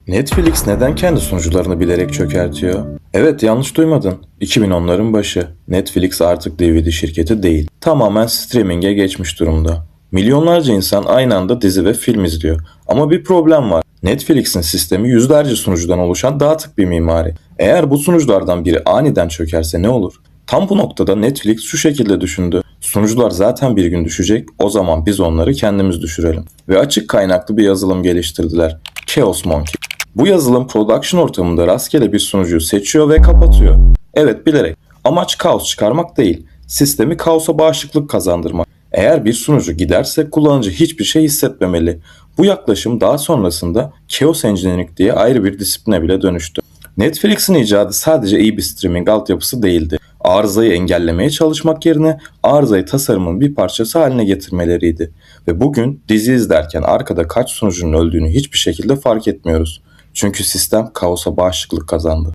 Netflix neden kendi sunucularını bilerek çökertiyor? Evet, yanlış duymadın. 2010'ların başı. Netflix artık DVD şirketi değil. Tamamen streaming'e geçmiş durumda. Milyonlarca insan aynı anda dizi ve film izliyor. Ama bir problem var. Netflix'in sistemi yüzlerce sunucudan oluşan dağıtık bir mimari. Eğer bu sunuculardan biri aniden çökerse ne olur? Tam bu noktada Netflix şu şekilde düşündü. Sunucular zaten bir gün düşecek, o zaman biz onları kendimiz düşürelim. Ve açık kaynaklı bir yazılım geliştirdiler. Chaos Monkey. Bu yazılım production ortamında rastgele bir sunucuyu seçiyor ve kapatıyor. Evet, bilerek. Amaç kaos çıkarmak değil, sistemi kaosa bağışıklık kazandırmak. Eğer bir sunucu giderse kullanıcı hiçbir şey hissetmemeli. Bu yaklaşım daha sonrasında Chaos Engineering diye ayrı bir disipline bile dönüştü. Netflix'in icadı sadece iyi bir streaming altyapısı değildi. Arızayı engellemeye çalışmak yerine arızayı tasarımın bir parçası haline getirmeleriydi. Ve bugün dizi izlerken arkada kaç sunucunun öldüğünü hiçbir şekilde fark etmiyoruz. Çünkü sistem kaosa bağışıklık kazandı.